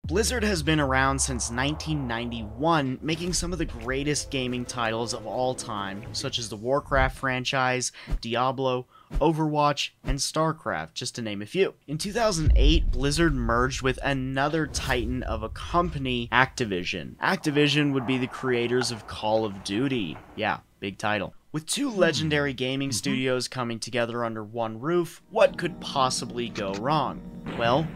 Blizzard has been around since 1991, making some of the greatest gaming titles of all time, such as the Warcraft franchise, Diablo, Overwatch, and StarCraft, just to name a few. In 2008, Blizzard merged with another titan of a company, Activision. Activision would be the creators of Call of Duty. Yeah, big title. With two legendary gaming studios coming together under one roof, what could possibly go wrong? Well,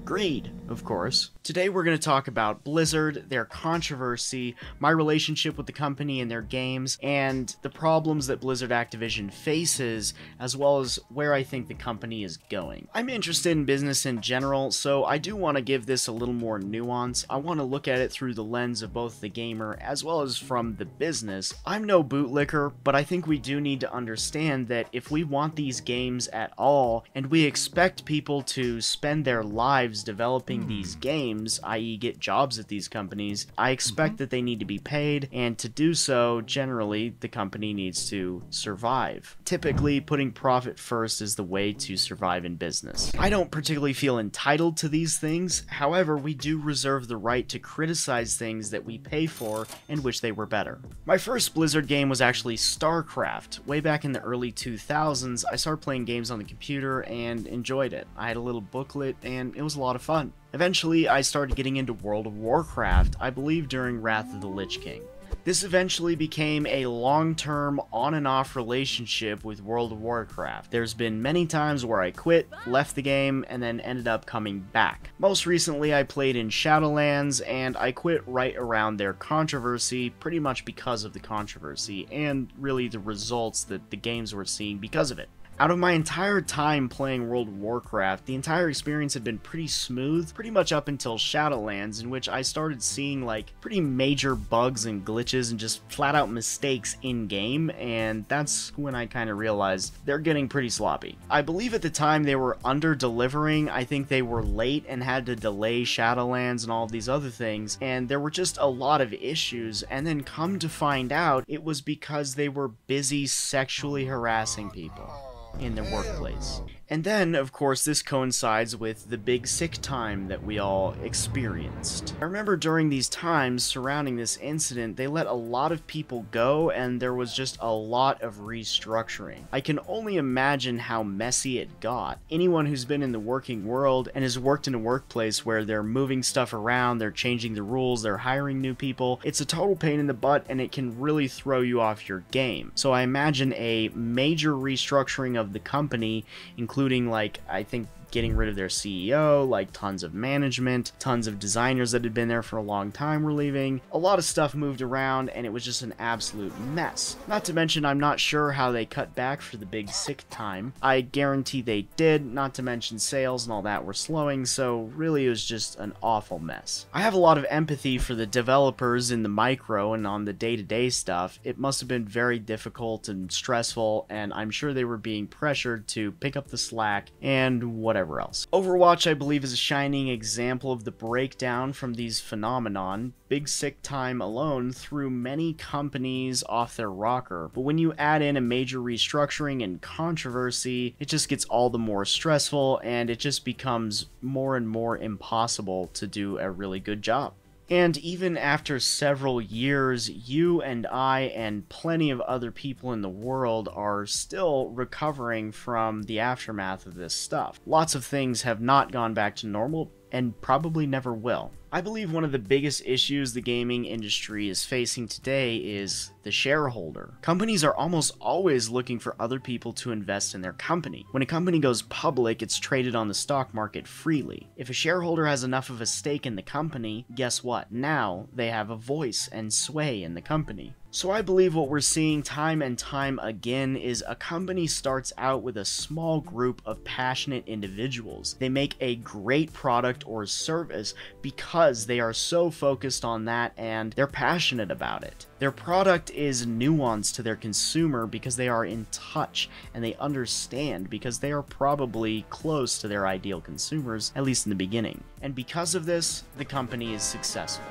greed, of course. Today we're going to talk about Blizzard, their controversy, my relationship with the company and their games, and the problems that Blizzard-Activision faces, as well as where I think the company is going. I'm interested in business in general, so I do want to give this a little more nuance. I want to look at it through the lens of both the gamer as well as from the business. I'm no bootlicker, but I think we do need to understand that if we want these games at all, and we expect people to spend their lives developing these games, i.e. get jobs at these companies, I expect that they need to be paid, and to do so, generally, the company needs to survive. Typically, putting profit first is the way to survive in business. I don't particularly feel entitled to these things, however, we do reserve the right to criticize things that we pay for and wish they were better. My first Blizzard game was actually StarCraft. Way back in the early 2000s, I started playing games on the computer and enjoyed it. I had a little booklet and it was a lot of fun. Eventually, I started getting into World of Warcraft, I believe during Wrath of the Lich King. This eventually became a long-term on and off relationship with World of Warcraft. There's been many times where I quit, left the game, and then ended up coming back. Most recently I played in Shadowlands, and I quit right around their controversy, pretty much because of the controversy, and really the results that the games were seeing because of it. Out of my entire time playing World of Warcraft, the entire experience had been pretty smooth, pretty much up until Shadowlands, in which I started seeing like pretty major bugs and glitches and just flat out mistakes in-game, and that's when I kind of realized they're getting pretty sloppy. I believe at the time they were under-delivering. I think they were late and had to delay Shadowlands and all of these other things, and there were just a lot of issues, and then come to find out it was because they were busy sexually harassing people in their workplace. And then, of course, this coincides with the big sick time that we all experienced. I remember during these times surrounding this incident, they let a lot of people go and there was just a lot of restructuring. I can only imagine how messy it got. Anyone who's been in the working world and has worked in a workplace where they're moving stuff around, they're changing the rules, they're hiring new people, it's a total pain in the butt and it can really throw you off your game. So I imagine a major restructuring of the company, including like, I think, getting rid of their CEO, like tons of management, tons of designers that had been there for a long time were leaving. A lot of stuff moved around and it was just an absolute mess. Not to mention, I'm not sure how they cut back for the big sick time. I guarantee they did, not to mention sales and all that were slowing, so really it was just an awful mess. I have a lot of empathy for the developers in the micro and on the day-to-day stuff. It must have been very difficult and stressful, and I'm sure they were being pressured to pick up the slack and whatever else. Overwatch, I believe, is a shining example of the breakdown from these phenomenon. Big sick time alone threw many companies off their rocker, but when you add in a major restructuring and controversy, it just gets all the more stressful and it just becomes more and more impossible to do a really good job. And even after several years, you and I and plenty of other people in the world are still recovering from the aftermath of this stuff. Lots of things have not gone back to normal and probably never will. I believe one of the biggest issues the gaming industry is facing today is the shareholder. Companies are almost always looking for other people to invest in their company. When a company goes public, it's traded on the stock market freely. If a shareholder has enough of a stake in the company, guess what? Now they have a voice and sway in the company. So I believe what we're seeing time and time again is a company starts out with a small group of passionate individuals. They make a great product or service because they are so focused on that and they're passionate about it. Their product is nuanced to their consumer because they are in touch and they understand because they are probably close to their ideal consumers, at least in the beginning. And because of this, the company is successful.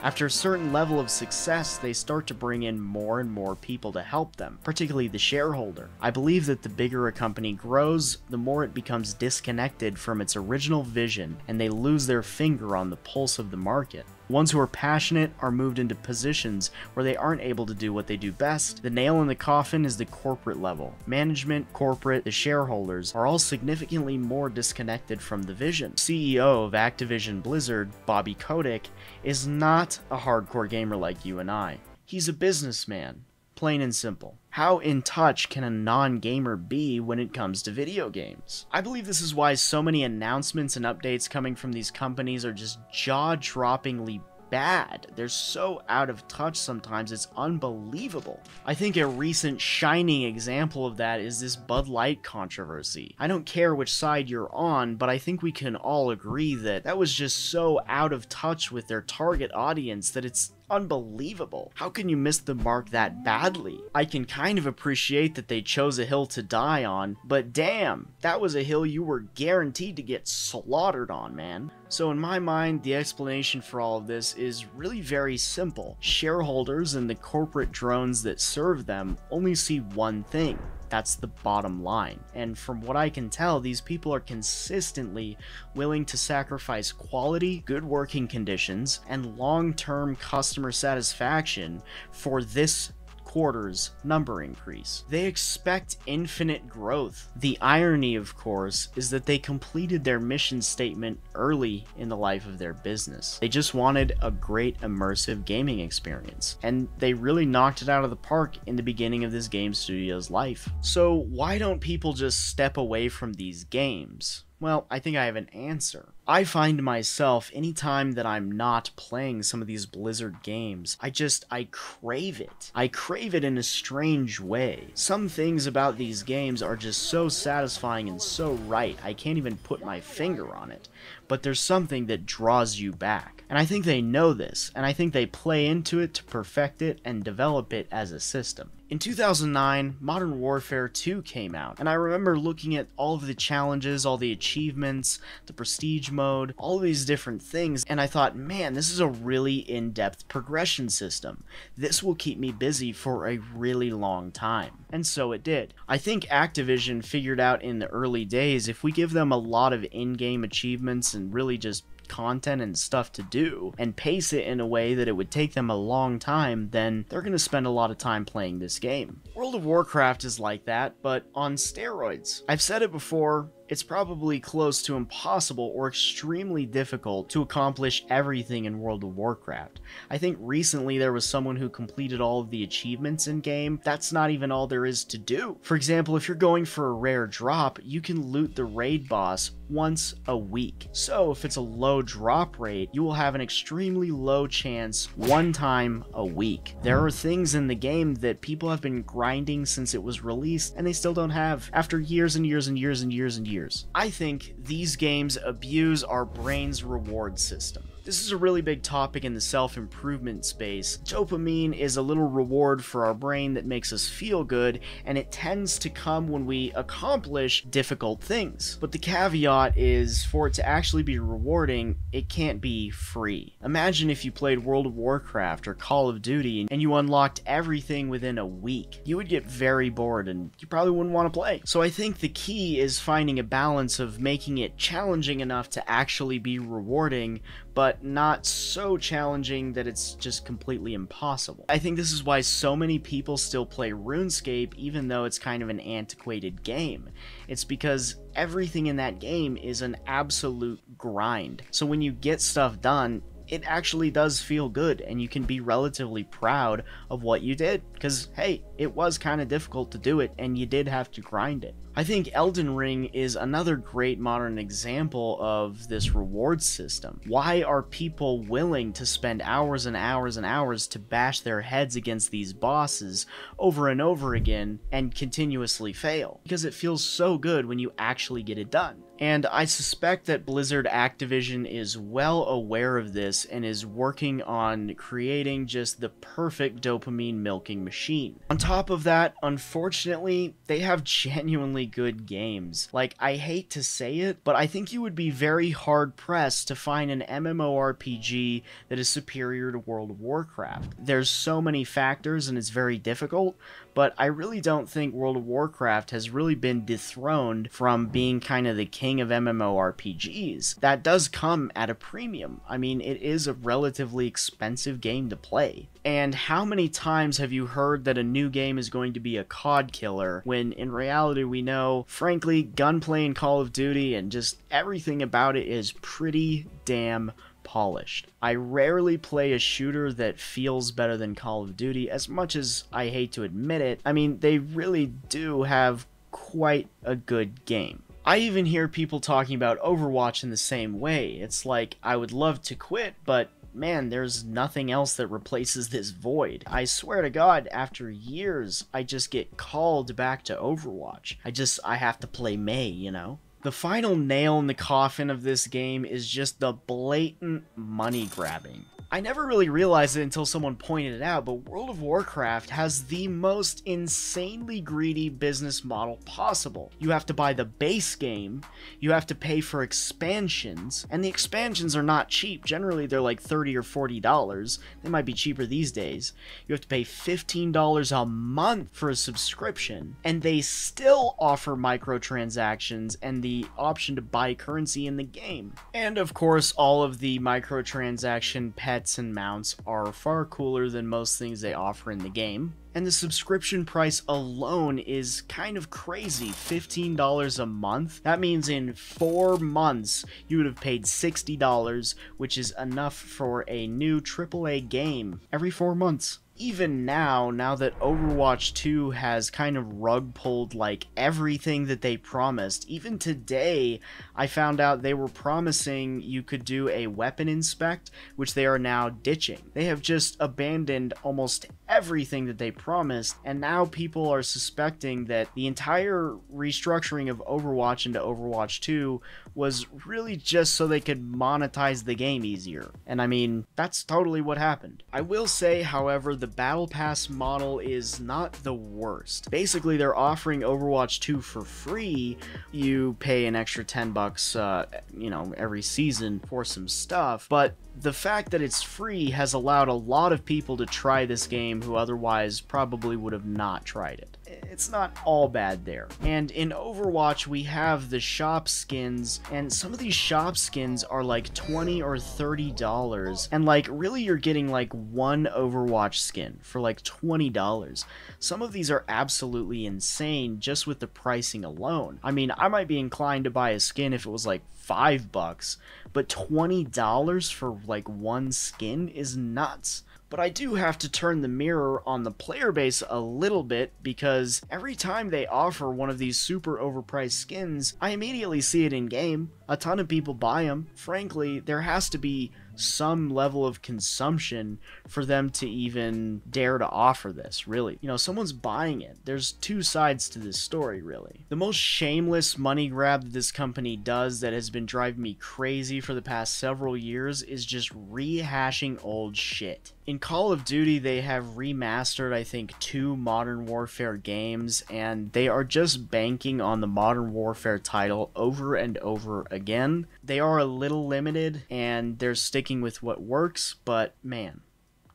After a certain level of success, they start to bring in more and more people to help them, particularly the shareholder. I believe that the bigger a company grows, the more it becomes disconnected from its original vision, and they lose their finger on the pulse of the market. Ones who are passionate are moved into positions where they aren't able to do what they do best. The nail in the coffin is the corporate level. Management, corporate, the shareholders are all significantly more disconnected from the vision. CEO of Activision Blizzard, Bobby Kotick, is not a hardcore gamer like you and I. He's a businessman. Plain and simple. How in touch can a non-gamer be when it comes to video games? I believe this is why so many announcements and updates coming from these companies are just jaw-droppingly bad. They're so out of touch sometimes, it's unbelievable. I think a recent shining example of that is this Bud Light controversy. I don't care which side you're on, but I think we can all agree that that was just so out of touch with their target audience that it's unbelievable. How can you miss the mark that badly? I can kind of appreciate that they chose a hill to die on, but damn, that was a hill you were guaranteed to get slaughtered on, man. So in my mind, the explanation for all of this is really very simple. Shareholders and the corporate drones that serve them only see one thing. That's the bottom line. And from what I can tell, these people are consistently willing to sacrifice quality, good working conditions, and long-term customer satisfaction for this quarter's number increase. They expect infinite growth. The irony, of course, is that they completed their mission statement early in the life of their business. They just wanted a great immersive gaming experience, and they really knocked it out of the park in the beginning of this game studio's life. So why don't people just step away from these games? Well, I think I have an answer. I find myself, anytime that I'm not playing some of these Blizzard games, I crave it. I crave it in a strange way. Some things about these games are just so satisfying and so right, I can't even put my finger on it. But there's something that draws you back. And I think they know this, and I think they play into it to perfect it and develop it as a system. In 2009, Modern Warfare 2 came out, and I remember looking at all of the challenges, all the achievements, the prestige mode, all of these different things, and I thought, man, this is a really in-depth progression system. This will keep me busy for a really long time. And so it did. I think Activision figured out in the early days, if we give them a lot of in-game achievements and really just content and stuff to do and pace it in a way that it would take them a long time, then they're going to spend a lot of time playing this game. World of Warcraft is like that, but on steroids. I've said it before, it's probably close to impossible or extremely difficult to accomplish everything in World of Warcraft. I think recently there was someone who completed all of the achievements in game. That's not even all there is to do. For example, if you're going for a rare drop, you can loot the raid boss once a week. So if it's a low drop rate, you will have an extremely low chance one time a week. There are things in the game that people have been grinding since it was released and they still don't have after years and years and years and years and years. I think these games abuse our brain's reward system. This is a really big topic in the self-improvement space. Dopamine is a little reward for our brain that makes us feel good, and it tends to come when we accomplish difficult things. But the caveat is, for it to actually be rewarding, it can't be free. Imagine if you played World of Warcraft or Call of Duty and you unlocked everything within a week. You would get very bored and you probably wouldn't want to play. So I think the key is finding a balance of making it challenging enough to actually be rewarding, but not so challenging that it's just completely impossible. I think this is why so many people still play RuneScape even though it's kind of an antiquated game. It's because everything in that game is an absolute grind. So when you get stuff done, it actually does feel good and you can be relatively proud of what you did because, hey, it was kind of difficult to do it and you did have to grind it. I think Elden Ring is another great modern example of this reward system. Why are people willing to spend hours and hours and hours to bash their heads against these bosses over and over again and continuously fail? Because it feels so good when you actually get it done. And I suspect that Blizzard Activision is well aware of this and is working on creating just the perfect dopamine milking machine. On top of that, unfortunately, they have genuinely good games. Like, I hate to say it, but I think you would be very hard-pressed to find an MMORPG that is superior to World of Warcraft. There's so many factors and it's very difficult, but I really don't think World of Warcraft has really been dethroned from being kind of the king of MMORPGs. That does come at a premium. I mean, it is a relatively expensive game to play. And how many times have you heard that a new game is going to be a COD killer, when in reality we know, frankly, gunplay in Call of Duty and just everything about it is pretty damn polished. I rarely play a shooter that feels better than Call of Duty, as much as I hate to admit it. I mean, they really do have quite a good game. I even hear people talking about Overwatch in the same way. It's like, I would love to quit, but man, there's nothing else that replaces this void. I swear to God, after years, I just get called back to Overwatch. I have to play Mei, you know? The final nail in the coffin of this game is just the blatant money grabbing. I never really realized it until someone pointed it out, but World of Warcraft has the most insanely greedy business model possible. You have to buy the base game, you have to pay for expansions, and the expansions are not cheap. Generally, they're like $30 or $40. They might be cheaper these days. You have to pay $15 a month for a subscription, and they still offer microtransactions and the option to buy currency in the game. And of course, all of the microtransaction pets and mounts are far cooler than most things they offer in the game. And the subscription price alone is kind of crazy, $15 a month. That means in 4 months, you would have paid $60, which is enough for a new AAA game every 4 months. Even now that Overwatch 2 has kind of rug pulled like everything that they promised, even today I found out they were promising you could do a weapon inspect, which they are now ditching. They have just abandoned almost everything that they promised, and now people are suspecting that the entire restructuring of Overwatch into Overwatch 2 was really just so they could monetize the game easier. And I mean, that's totally what happened. I will say, however, the Battle Pass model is not the worst. Basically, they're offering Overwatch 2 for free. You pay an extra $10, you know, every season for some stuff, but the fact that it's free has allowed a lot of people to try this game who otherwise probably would have not tried it. It's not all bad there. And in Overwatch, we have the shop skins, and some of these shop skins are like $20 or $30, and like really you're getting like one Overwatch skin for like $20. Some of these are absolutely insane just with the pricing alone. I mean, I might be inclined to buy a skin if it was like $5, but $20 for like one skin is nuts. But I do have to turn the mirror on the player base a little bit, because every time they offer one of these super overpriced skins, I immediately see it in game. A ton of people buy them. Frankly, there has to be some level of consumption for them to even dare to offer this, really. You know, someone's buying it. There's two sides to this story, really. The most shameless money grab that this company does that has been driving me crazy for the past several years is just rehashing old shit. In Call of Duty, they have remastered, I think, 2 Modern Warfare games, and they are just banking on the Modern Warfare title over and over again. They are a little limited, and they're sticking with what works, but man,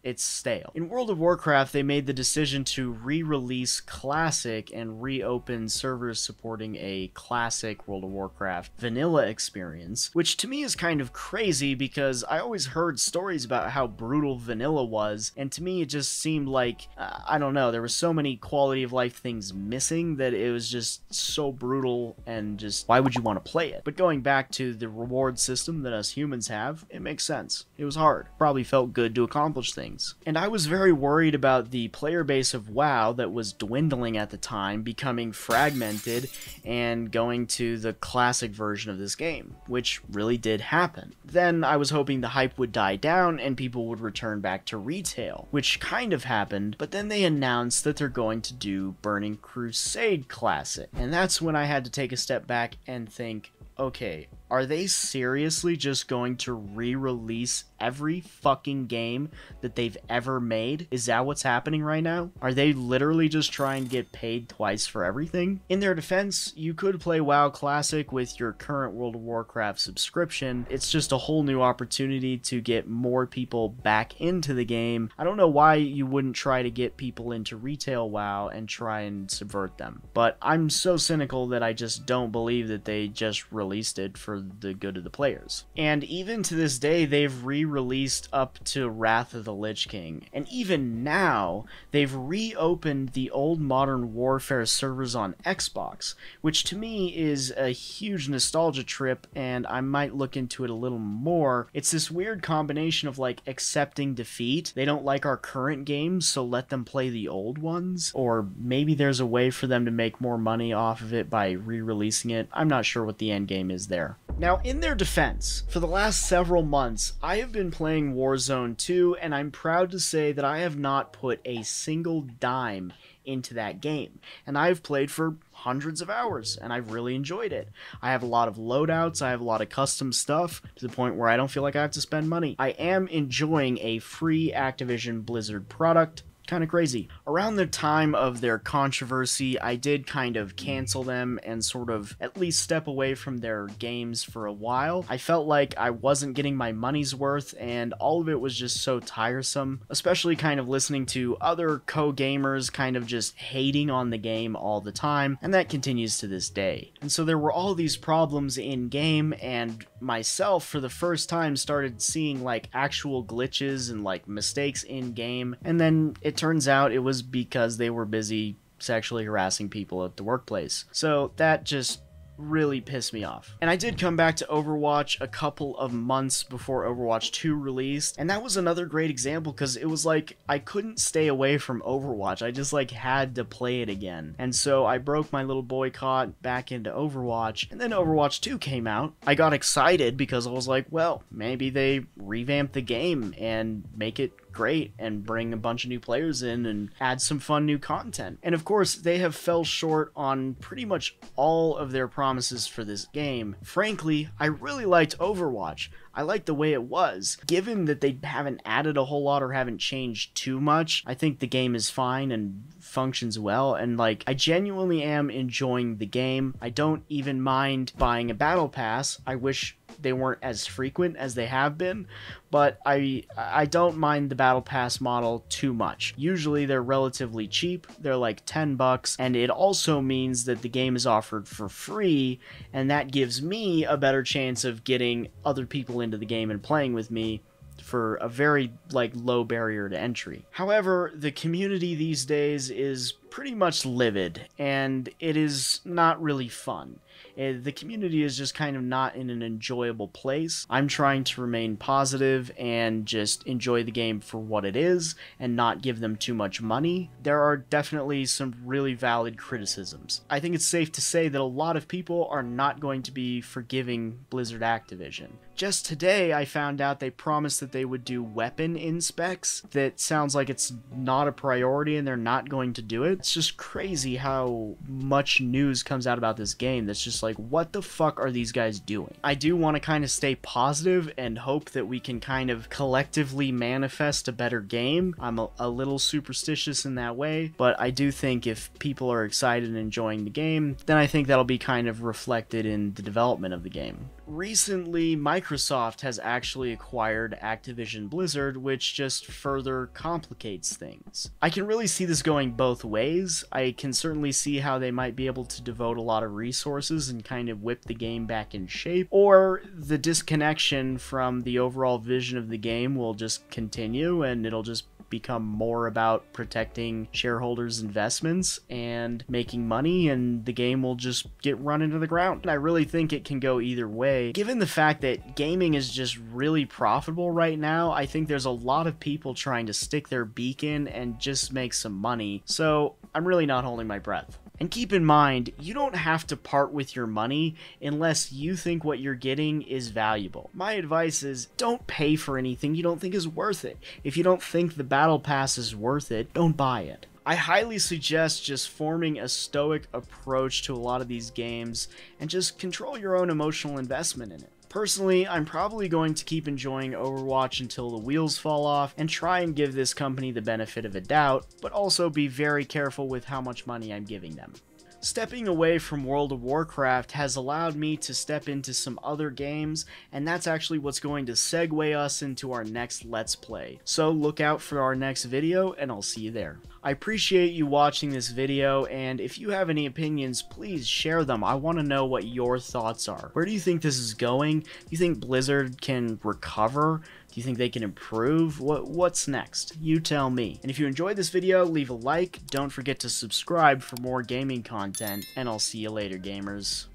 it's stale. In World of Warcraft, they made the decision to re-release Classic and reopen servers supporting a classic World of Warcraft vanilla experience, which to me is kind of crazy because I always heard stories about how brutal vanilla was, and to me it just seemed like, I don't know, there were so many quality of life things missing that it was just so brutal, and just, why would you want to play it? But going back to the reward system that us humans have, it makes sense. It was hard. Probably felt good to accomplish things. And I was very worried about the player base of WoW that was dwindling at the time, becoming fragmented, and going to the classic version of this game, which really did happen. Then I was hoping the hype would die down and people would return back to retail, which kind of happened, but then they announced that they're going to do Burning Crusade Classic, and that's when I had to take a step back and think, okay, are they seriously just going to re-release every fucking game that they've ever made? Is that what's happening right now? Are they literally just trying to get paid twice for everything? In their defense, you could play WoW Classic with your current World of Warcraft subscription. It's just a whole new opportunity to get more people back into the game. I don't know why you wouldn't try to get people into retail WoW and try and subvert them. But I'm so cynical that I just don't believe that they just released it for the good of the players. And even to this day, they've re-released up to Wrath of the Lich King. And even now, they've reopened the old Modern Warfare servers on Xbox, which to me is a huge nostalgia trip, and I might look into it a little more. It's this weird combination of like accepting defeat. They don't like our current games, so let them play the old ones. Or maybe there's a way for them to make more money off of it by re-releasing it. I'm not sure what the end game is there. Now, in their defense, for the last several months, I have been playing Warzone 2, and I'm proud to say that I have not put a single dime into that game. And I've played for hundreds of hours, and I've really enjoyed it. I have a lot of loadouts, I have a lot of custom stuff, to the point where I don't feel like I have to spend money. I am enjoying a free Activision Blizzard product. Kind of crazy. Around the time of their controversy, I did kind of cancel them and sort of at least step away from their games for a while. I felt like I wasn't getting my money's worth, and all of it was just so tiresome, especially kind of listening to other co-gamers kind of just hating on the game all the time, and that continues to this day. And so there were all these problems in game, and myself for the first time started seeing like actual glitches and like mistakes in game, and then it turns out it was because they were busy sexually harassing people at the workplace. So that just really pissed me off. And I did come back to Overwatch a couple of months before Overwatch 2 released, and that was another great example because it was like I couldn't stay away from Overwatch. I just like had to play it again. And so I broke my little boycott back into Overwatch, and then Overwatch 2 came out. I got excited because I was like, well, maybe they revamp the game and make it great and bring a bunch of new players in and add some fun new content. And of course, they have fell short on pretty much all of their promises for this game. Frankly, I really liked Overwatch. I liked the way it was. Given that they haven't added a whole lot or haven't changed too much, I think the game is fine and functions well, and like, I genuinely am enjoying the game. I don't even mind buying a battle pass. I wish they weren't as frequent as they have been, but I don't mind the battle pass model too much. Usually they're relatively cheap. They're like $10, and it also means that the game is offered for free, and that gives me a better chance of getting other people into the game and playing with me for a very like low barrier to entry. However, the community these days is pretty much livid, and it is not really fun. The community is just kind of not in an enjoyable place. I'm trying to remain positive and just enjoy the game for what it is and not give them too much money. There are definitely some really valid criticisms. I think it's safe to say that a lot of people are not going to be forgiving Blizzard Activision. Just today, I found out they promised that they would do weapon inspects. That sounds like it's not a priority and they're not going to do it. It's just crazy how much news comes out about this game that's just like, what the fuck are these guys doing? I do want to kind of stay positive and hope that we can kind of collectively manifest a better game. I'm a little superstitious in that way, but I do think if people are excited and enjoying the game, then I think that'll be kind of reflected in the development of the game. Recently, Microsoft has actually acquired Activision Blizzard, which just further complicates things. I can really see this going both ways. I can certainly see how they might be able to devote a lot of resources and kind of whip the game back in shape, or the disconnection from the overall vision of the game will just continue and it'll just become more about protecting shareholders' investments and making money, and the game will just get run into the ground. And I really think it can go either way. Given the fact that gaming is just really profitable right now, I think there's a lot of people trying to stick their beak in and just make some money, so I'm really not holding my breath. And keep in mind, you don't have to part with your money unless you think what you're getting is valuable. My advice is don't pay for anything you don't think is worth it. If you don't think the battle pass is worth it, don't buy it. I highly suggest just forming a stoic approach to a lot of these games and just control your own emotional investment in it. Personally, I'm probably going to keep enjoying Overwatch until the wheels fall off and try and give this company the benefit of a doubt, but also be very careful with how much money I'm giving them. Stepping away from World of Warcraft has allowed me to step into some other games, and that's actually what's going to segue us into our next Let's Play. So look out for our next video, and I'll see you there. I appreciate you watching this video, and if you have any opinions, please share them. I want to know what your thoughts are. Where do you think this is going? Do you think Blizzard can recover? Do you think they can improve? What's next? You tell me. And if you enjoyed this video, leave a like. Don't forget to subscribe for more gaming content, and I'll see you later, gamers.